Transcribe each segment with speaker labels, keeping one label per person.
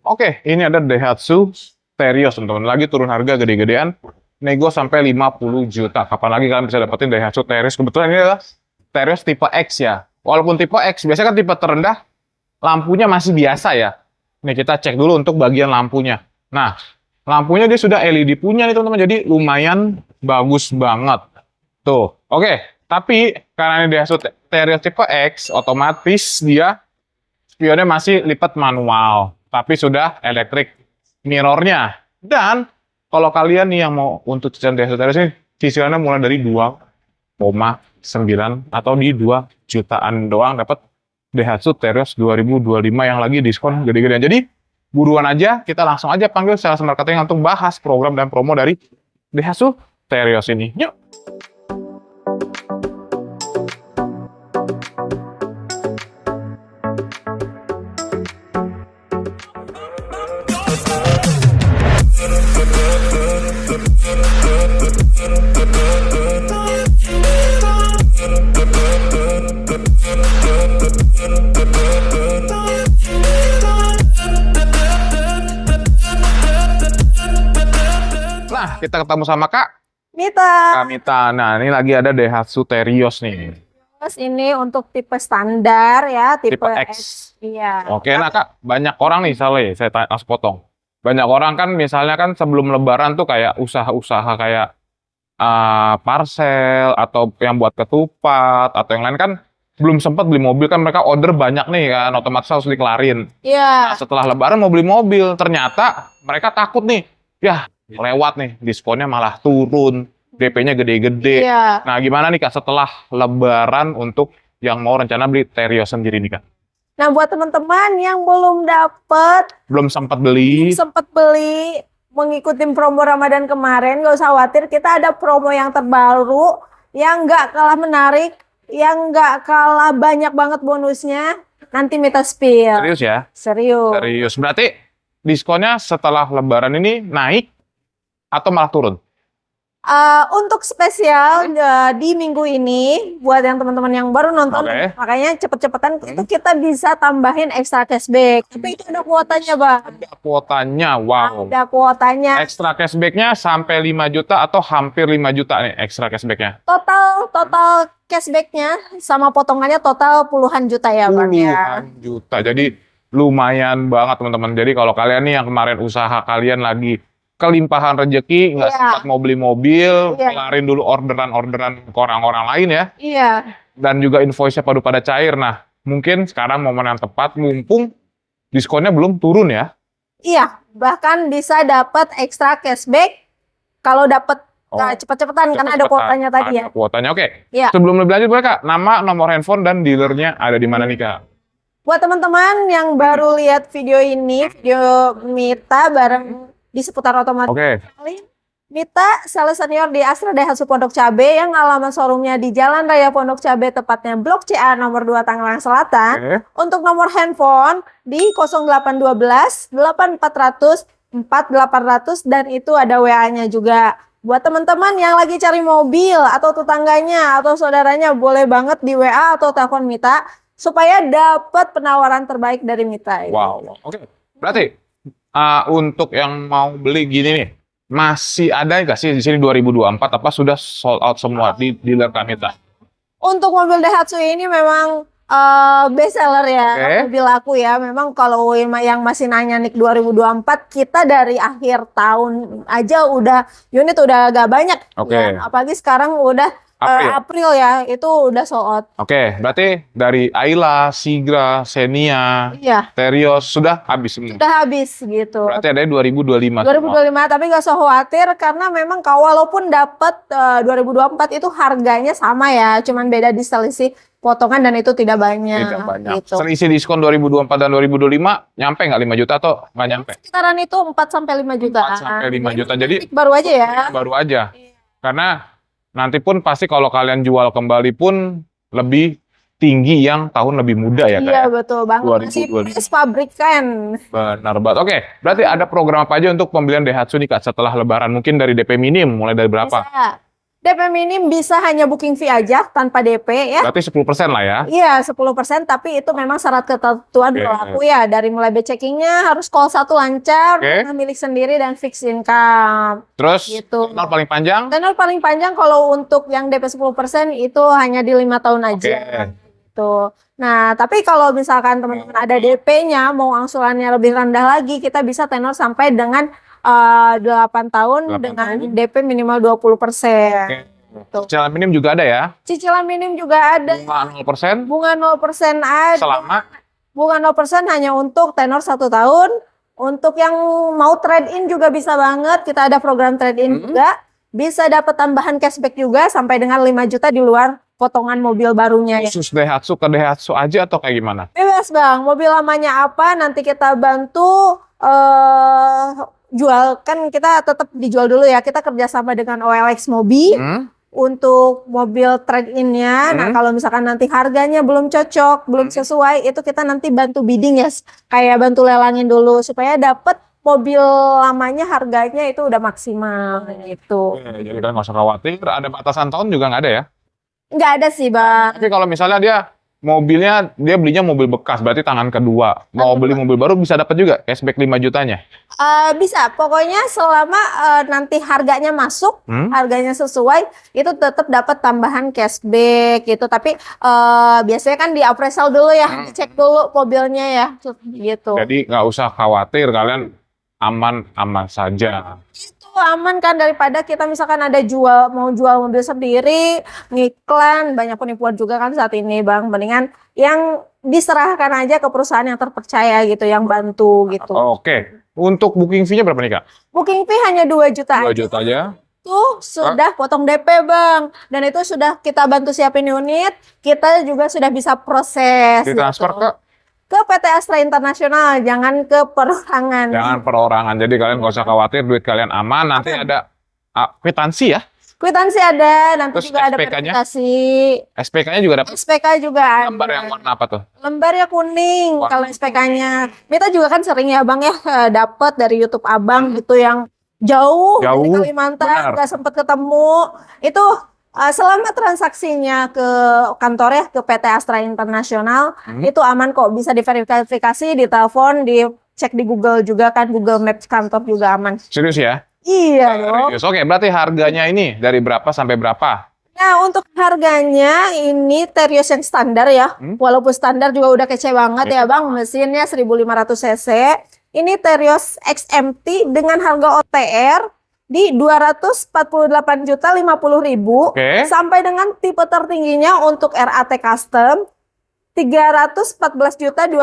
Speaker 1: Oke, ini ada Daihatsu Terios, teman-teman. Lagi turun harga gede-gedean. Nego sampai 50 juta. Kapan lagi kalian bisa dapetin Daihatsu Terios? Kebetulan ini adalah Terios tipe X ya. Walaupun tipe X, biasanya kan tipe terendah, lampunya masih biasa ya. Nih kita cek dulu untuk bagian lampunya. Nah, lampunya dia sudah LED punya nih teman-teman. Jadi lumayan bagus banget. Tuh, oke. Tapi karena ini Daihatsu Terios tipe X, otomatis dia spionnya masih lipat manual. Tapi sudah elektrik mirrornya. Dan kalau kalian nih yang mau untuk cicilan Daihatsu Terios ini, cicilannya mulai dari 2,9 atau di 2 jutaan doang dapat Daihatsu Terios 2025 yang lagi diskon gede-gedean. Jadi buruan aja, kita langsung aja panggil sales marketing untuk bahas program dan promo dari Daihatsu Terios ini. Yuk! Nah, kita ketemu sama Kak Mita. Nah, ini lagi ada Daihatsu Terios nih.
Speaker 2: Terus ini untuk tipe standar ya, tipe
Speaker 1: X.
Speaker 2: Iya.
Speaker 1: Oke, nah Kak, banyak orang nih, saya langsung potong. Banyak orang kan misalnya kan sebelum lebaran tuh kayak usaha-usaha kayak parcel atau yang buat ketupat atau yang lain kan belum sempat beli mobil kan mereka order banyak nih kan, otomatis harus dikelarin.
Speaker 2: Iya.
Speaker 1: Nah, setelah lebaran mau beli mobil, ternyata mereka takut nih. Ya, lewat nih, diskonnya malah turun, DP-nya gede-gede.
Speaker 2: Iya.
Speaker 1: Nah, gimana nih Kak setelah lebaran untuk yang mau rencana beli Terios sendiri nih Kak?
Speaker 2: Nah, buat teman-teman yang belum
Speaker 1: Belum sempat beli.
Speaker 2: mengikuti promo Ramadan kemarin, gak usah khawatir, kita ada promo yang terbaru, yang gak kalah menarik, yang gak kalah banyak banget bonusnya. Nanti Mita spill.
Speaker 1: Serius ya?
Speaker 2: Serius.
Speaker 1: Serius. Berarti diskonnya setelah lebaran ini naik atau malah turun?
Speaker 2: Untuk spesial di minggu ini, buat yang teman-teman yang baru nonton, makanya cepet-cepetan itu kita bisa tambahin extra cashback. Tapi itu ada kuotanya, Bang.
Speaker 1: Ada kuotanya, wow.
Speaker 2: Ada kuotanya.
Speaker 1: Extra cashbacknya sampai 5 juta atau hampir 5 juta nih extra cashbacknya?
Speaker 2: Total cashbacknya sama potongannya total puluhan juta ya, Bang ya.
Speaker 1: Puluhan juta. Jadi lumayan banget teman-teman. Jadi kalau kalian nih yang kemarin usaha kalian lagi kelimpahan rezeki, nggak sempat mau beli mobil, kelarin dulu orderan-orderan ke orang-orang lain ya.
Speaker 2: Iya.
Speaker 1: Dan juga invoice-nya pada cair. Nah, mungkin sekarang momen yang tepat, mumpung diskonnya belum turun ya.
Speaker 2: Iya, bahkan bisa dapat extra cashback kalau dapat cepet-cepetan, kan ada kuotanya tadi ya.
Speaker 1: Ada kuotanya, oke.
Speaker 2: Iya.
Speaker 1: Sebelum lebih lanjut, boleh Kak, nama, nomor handphone, dan dealernya ada di mana nih Kak?
Speaker 2: Buat teman-teman yang baru lihat video ini, video Mita bareng di seputar otomotif. Mita, sales senior di Astra Daihatsu Pondok Cabe yang alamat showroomnya di Jalan Raya Pondok Cabe, tepatnya Blok CA nomor 2 Tangerang Selatan. Untuk nomor handphone di 0812 8400 4800 dan itu ada WA-nya juga. Buat teman-teman yang lagi cari mobil atau tetangganya atau saudaranya, boleh banget di WA atau telepon Mita supaya dapat penawaran terbaik dari Mita.
Speaker 1: Wow, oke. Berarti untuk yang mau beli gini nih, masih ada nggak sih di sini 2024 apa sudah sold out semua di dealer Mita?
Speaker 2: Untuk mobil Daihatsu ini memang best seller ya, mobil aku ya. Memang kalau yang masih nanya nih 2024, kita dari akhir tahun aja unit udah agak banyak. Ya. Apalagi sekarang udah April ya, itu udah sold out. Oke,
Speaker 1: berarti dari Ayla, Sigra, Xenia, Terios sudah habis semua?
Speaker 2: Sudah habis gitu.
Speaker 1: Berarti ada 2025
Speaker 2: 2025, tapi nggak usah khawatir karena memang walaupun dapat 2024 itu harganya sama ya, cuman beda di selisih potongan dan itu tidak banyak.
Speaker 1: Tidak banyak.
Speaker 2: Gitu.
Speaker 1: Selisih diskon 2024 dan 2025 nyampe nggak 5 juta atau nggak nyampe?
Speaker 2: Sekitaran itu 4-5 juta.
Speaker 1: 4-5 juta. Jadi
Speaker 2: baru aja ya.
Speaker 1: Baru aja. Karena nanti pun pasti kalau kalian jual kembali pun lebih tinggi yang tahun lebih muda ya Kak?
Speaker 2: Iya betul banget. Masih price pabrikan.
Speaker 1: Benar banget. Oke, berarti ada program apa aja untuk pembelian Daihatsu nih Kak setelah lebaran? Mungkin dari DP minim mulai dari berapa?
Speaker 2: DP minim bisa hanya booking fee aja tanpa DP ya.
Speaker 1: Berarti 10% lah ya.
Speaker 2: Iya, 10%, tapi itu memang syarat ketentuan berlaku ya. Dari mulai checkingnya harus call 1 lancar, dengan milik sendiri dan fixed income.
Speaker 1: Terus
Speaker 2: Gitu.
Speaker 1: tenor paling panjang?
Speaker 2: Tenor paling panjang kalau untuk yang DP 10% itu hanya di 5 tahun aja. Gitu. Nah, tapi kalau misalkan teman-teman ada DP-nya, mau angsurannya lebih rendah lagi, kita bisa tenor sampai dengan 8 tahun dengan DP minimal 20%. Gitu.
Speaker 1: Cicilan minim juga ada ya?
Speaker 2: Cicilan minim juga ada.
Speaker 1: Bunga 0%?
Speaker 2: Bunga 0% ada.
Speaker 1: Selama?
Speaker 2: Bunga 0% hanya untuk tenor 1 tahun. Untuk yang mau trade-in juga bisa banget. Kita ada program trade-in juga. Bisa dapat tambahan cashback juga sampai dengan 5 juta di luar potongan mobil barunya ya.
Speaker 1: Khusus Daihatsu ke Daihatsu aja atau kayak gimana?
Speaker 2: Bebas Bang, mobil lamanya apa nanti kita bantu jual, kan kita tetap dijual dulu ya. Kita kerjasama dengan OLX Mobi untuk mobil trade-in-nya. Nah, kalau misalkan nanti harganya belum cocok, belum sesuai, itu kita nanti bantu bidding ya. Kayak bantu lelangin dulu supaya dapat mobil lamanya harganya itu udah maksimal gitu.
Speaker 1: Jadi kalian nggak usah khawatir. Ada batasan tahun juga nggak ada ya?
Speaker 2: Nggak ada sih Bang.
Speaker 1: Tapi kalau misalnya dia belinya mobil bekas, berarti tangan kedua. Mau beli mobil baru bisa dapat juga cashback 5 jutanya.
Speaker 2: Bisa, pokoknya selama nanti harganya masuk, harganya sesuai, itu tetap dapat tambahan cashback gitu. Tapi biasanya kan di appraisal dulu ya, dicek dulu mobilnya ya, gitu.
Speaker 1: Jadi nggak usah khawatir, kalian aman-aman saja.
Speaker 2: Itu aman kan, daripada kita misalkan mau jual mobil sendiri, ngiklan, banyak penipuan juga kan saat ini Bang. Mendingan yang diserahkan aja ke perusahaan yang terpercaya gitu, yang bantu gitu.
Speaker 1: Oke. Untuk booking fee-nya berapa nih Kak?
Speaker 2: Booking fee hanya 2 juta
Speaker 1: 2
Speaker 2: aja.
Speaker 1: juta aja.
Speaker 2: Tuh sudah potong DP Bang. Dan itu sudah kita bantu siapin unit, kita juga sudah bisa proses.
Speaker 1: Ditransfer
Speaker 2: gitu. Ke PT Astra Internasional, jangan ke perorangan.
Speaker 1: Jangan perorangan. Jadi kalian nggak usah khawatir, duit kalian aman. Nanti ada kwitansi ya.
Speaker 2: Kwitansi ada, nanti
Speaker 1: Terus
Speaker 2: juga ada
Speaker 1: SPK-nya?
Speaker 2: verifikasi.
Speaker 1: SPK-nya juga dapat.
Speaker 2: SPK juga ada.
Speaker 1: Lembar yang warna apa tuh?
Speaker 2: Lembarnya kuning
Speaker 1: Warna.
Speaker 2: kalau SPK-nya. Mita juga kan sering ya Bang ya dapat dari YouTube Abang gitu yang jauh dari Kalimantan, nggak sempet ketemu. Itu selama transaksinya ke kantor ya, ke PT Astra Internasional, itu aman kok, bisa diverifikasi, ditelepon, dicek di Google juga kan, Google Maps kantor juga aman.
Speaker 1: Serius ya?
Speaker 2: Iya dong.
Speaker 1: Serius. Oke, berarti harganya ini dari berapa sampai berapa?
Speaker 2: Nah, untuk harganya ini Terios yang standar ya. Walaupun standar juga udah kece banget ya Bang, mesinnya 1500 cc. Ini Terios XMT dengan harga OTR di 248.050.000 sampai dengan tipe tertingginya untuk RAT Custom 314.250.000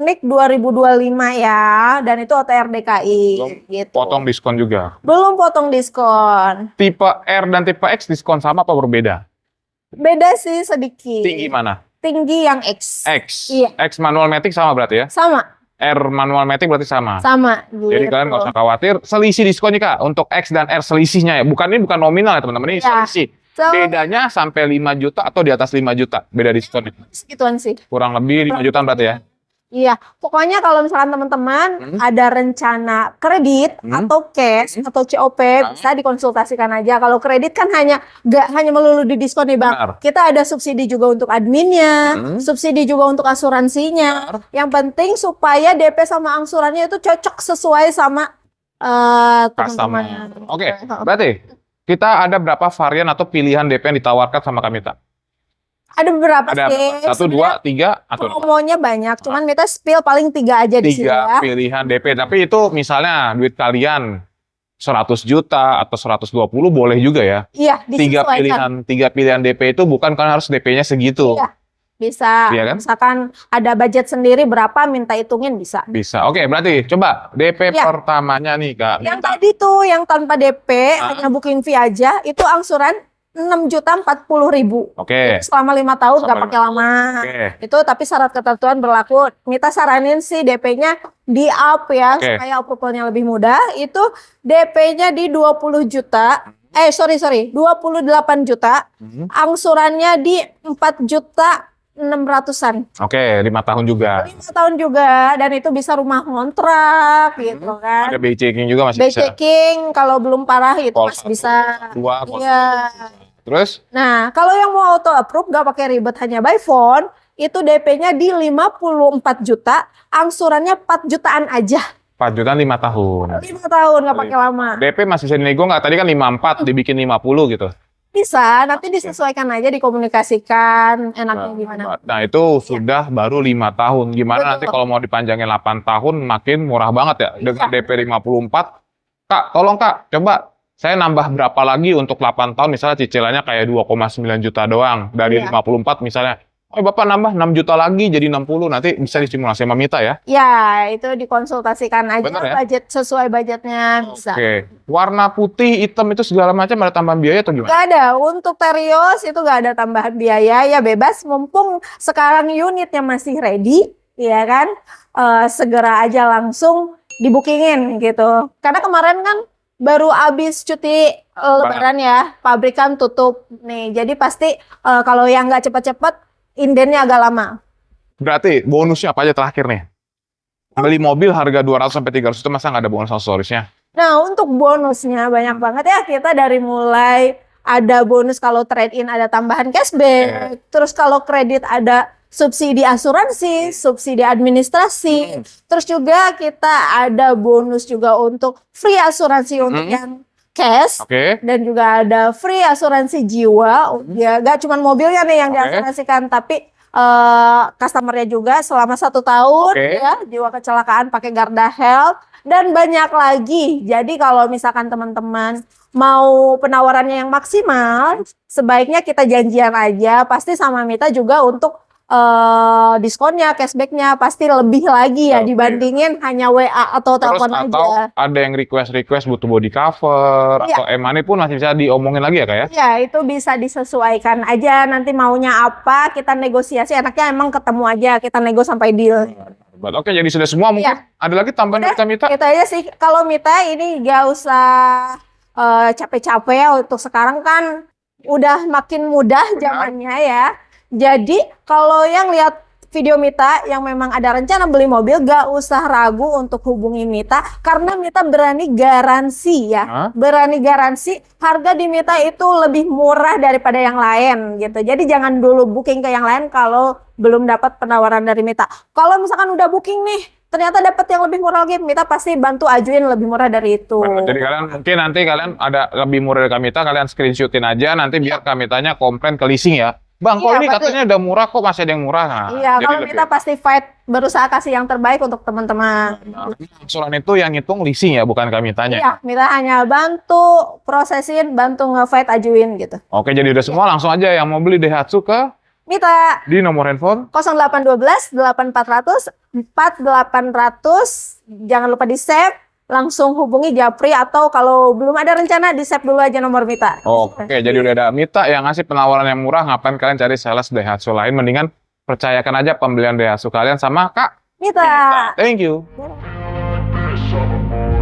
Speaker 2: NIK 2025 ya, dan itu OTR DKI gitu.
Speaker 1: Potong diskon juga.
Speaker 2: Belum potong diskon.
Speaker 1: Tipe R dan tipe X diskon sama apa berbeda?
Speaker 2: Beda sih sedikit.
Speaker 1: Tinggi mana?
Speaker 2: Tinggi yang X.
Speaker 1: X.
Speaker 2: Iya.
Speaker 1: X manual matic sama berarti ya?
Speaker 2: Sama.
Speaker 1: R manual matic berarti sama.
Speaker 2: Sama. Gitu.
Speaker 1: Jadi kalian nggak usah khawatir. Selisih diskonnya Kak untuk X dan R selisihnya ya. Ini bukan nominal ya teman-teman, ini selisih. Bedanya sampai 5 juta atau di atas 5 juta beda diskonnya.
Speaker 2: Segituan sih.
Speaker 1: Kurang lebih 5 jutaan berarti ya.
Speaker 2: Iya, pokoknya kalau misalkan teman-teman ada rencana kredit atau cash atau COP, bisa dikonsultasikan aja. Kalau kredit kan nggak hanya melulu di diskon nih Bang.
Speaker 1: Benar.
Speaker 2: Kita ada subsidi juga untuk adminnya, subsidi juga untuk asuransinya. Yang penting supaya DP sama angsurannya itu cocok sesuai sama teman-teman.
Speaker 1: Oke, berarti kita ada berapa varian atau pilihan DP yang ditawarkan sama Kamita?
Speaker 2: Ada beberapa
Speaker 1: Ada
Speaker 2: sih.
Speaker 1: 1, 2, 3 atau
Speaker 2: promonya banyak, cuman kita spill paling 3 aja di sini
Speaker 1: 3
Speaker 2: ya.
Speaker 1: pilihan DP. Tapi itu misalnya duit kalian 100 juta atau 120 boleh juga ya.
Speaker 2: Iya, disesuaikan.
Speaker 1: 3 pilihan DP itu bukan kan harus DP-nya segitu.
Speaker 2: Iya, bisa.
Speaker 1: Iya kan?
Speaker 2: Misalkan ada budget sendiri berapa, minta hitungin bisa.
Speaker 1: Bisa. Oke, berarti coba DP pertamanya nih Kak.
Speaker 2: Yang tadi tuh yang tanpa DP, hanya booking fee aja, itu angsuran 6.040.000.
Speaker 1: Oke.
Speaker 2: Selama 5 tahun nggak pakai lama. Itu tapi syarat ketentuan berlaku. Mita saranin sih DP-nya di up ya, supaya approval-nya lebih mudah. Itu DP-nya di 20 juta. 28 juta. Angsurannya di 4.600.000 600-an.
Speaker 1: Oke, 5 tahun juga.
Speaker 2: 5 tahun juga, dan itu bisa rumah ngontrak gitu kan.
Speaker 1: Ada BI checking juga masih
Speaker 2: Bay
Speaker 1: bisa.
Speaker 2: checking kalau belum parah itu
Speaker 1: Call
Speaker 2: masih
Speaker 1: 1,
Speaker 2: bisa.
Speaker 1: Call 2, Call
Speaker 2: Iya.
Speaker 1: 3. Terus
Speaker 2: Nah, kalau yang mau auto approve gak pakai ribet hanya by phone, itu DP-nya di 54 juta, angsurannya 4 jutaan aja.
Speaker 1: 4 juta 5 tahun.
Speaker 2: 5 tahun gak pakai lama.
Speaker 1: DP masih bisa dinego nggak? Tadi kan 54 dibikin 50 gitu.
Speaker 2: Bisa, nanti disesuaikan aja, dikomunikasikan enaknya gimana.
Speaker 1: Nah, itu sudah baru 5 tahun. Gimana
Speaker 2: Betul.
Speaker 1: nanti kalau mau dipanjangin 8 tahun makin murah banget ya dengan DP 54. Kak, tolong Kak, coba saya nambah berapa lagi untuk 8 tahun misalnya cicilannya kayak 2,9 juta doang dari
Speaker 2: Iya.
Speaker 1: 54 misalnya. Oh, Bapak nambah 6 juta lagi jadi 60, nanti bisa disimulasi sama Mita ya.
Speaker 2: Ya, itu dikonsultasikan aja
Speaker 1: Bener ya?
Speaker 2: budget sesuai budgetnya bisa.
Speaker 1: Oke. Warna putih, hitam itu segala macam ada tambahan biaya atau gimana?
Speaker 2: Gak ada, untuk Terios itu gak ada tambahan biaya, ya bebas, mumpung sekarang unitnya masih ready, ya kan, segera aja langsung dibookingin gitu. Karena kemarin kan baru habis cuti lebaran ya, pabrik kan tutup nih, jadi pasti kalau yang nggak cepet-cepet, indennya agak lama.
Speaker 1: Berarti bonusnya apa aja terakhir nih? Beli mobil harga 200 sampai 300 itu masa nggak ada bonus aksesorisnya?
Speaker 2: Nah, untuk bonusnya banyak banget ya. Kita dari mulai ada bonus kalau trade-in ada tambahan cashback. Terus kalau kredit ada subsidi asuransi, subsidi administrasi. Terus juga kita ada bonus juga untuk free asuransi untuk yang cash.
Speaker 1: Oke.
Speaker 2: Dan juga ada free asuransi jiwa. Ya, gak cuma mobilnya nih yang
Speaker 1: Oke.
Speaker 2: diasuransikan, tapi customernya juga selama 1 tahun
Speaker 1: Oke.
Speaker 2: ya, jiwa kecelakaan pakai Garda Health, dan banyak lagi. Jadi kalau misalkan teman-teman mau penawarannya yang maksimal, sebaiknya kita janjian aja, pasti sama Mita juga untuk diskonnya, cashbacknya pasti lebih lagi ya
Speaker 1: Oke.
Speaker 2: dibandingin hanya WA atau
Speaker 1: Terus
Speaker 2: telepon
Speaker 1: atau
Speaker 2: aja.
Speaker 1: ada yang request butuh body cover
Speaker 2: Iya.
Speaker 1: atau money pun masih bisa diomongin lagi ya Kak ya?
Speaker 2: Ya, itu bisa disesuaikan aja, nanti maunya apa, kita negosiasi, enaknya emang ketemu aja, kita nego sampai deal.
Speaker 1: Oke, jadi sudah semua mungkin.
Speaker 2: Iya.
Speaker 1: Ada lagi tambahan
Speaker 2: Udah,
Speaker 1: Mita?
Speaker 2: Itu aja sih, kalau Mita ini gak usah capek-capek ya, untuk sekarang kan udah makin mudah zamannya ya. Jadi kalau yang lihat video Mita yang memang ada rencana beli mobil, gak usah ragu untuk hubungi Mita, karena Mita berani garansi ya.
Speaker 1: Hah?
Speaker 2: Berani garansi harga di Mita itu lebih murah daripada yang lain gitu. Jadi jangan dulu booking ke yang lain kalau belum dapat penawaran dari Mita. Kalau misalkan udah booking nih, ternyata dapat yang lebih murah lagi, Mita pasti bantu ajuin lebih murah dari itu.
Speaker 1: Benar. Jadi kalian mungkin nanti kalian ada lebih murah dari Kamita, kalian screenshotin aja nanti biar Kamitanya komplain ke leasing ya. Bang, kok
Speaker 2: Iya,
Speaker 1: ini
Speaker 2: pasti.
Speaker 1: katanya udah murah, kok masih ada yang murah? Nah,
Speaker 2: Iya,
Speaker 1: jadi
Speaker 2: kalau
Speaker 1: lebih-
Speaker 2: Mita pasti fight, berusaha kasih yang terbaik untuk teman-teman.
Speaker 1: Nah, angsuran itu yang hitung leasing ya, bukan Kamitanya.
Speaker 2: Iya, Mita hanya bantu prosesin, bantu nge-fight, ajuin gitu.
Speaker 1: Oke, jadi udah semua langsung aja yang mau beli Daihatsu ke
Speaker 2: Mita
Speaker 1: di nomor handphone
Speaker 2: 0812 8400 4800, jangan lupa di-save, langsung hubungi Japri, atau kalau belum ada rencana di-save dulu aja nomor Mita.
Speaker 1: Oke, jadi udah ada Mita yang ngasih penawaran yang murah, ngapain kalian cari sales Daihatsu lain? Mendingan percayakan aja pembelian Daihatsu kalian sama Kak
Speaker 2: Mita.
Speaker 1: Thank you.
Speaker 3: There's something more.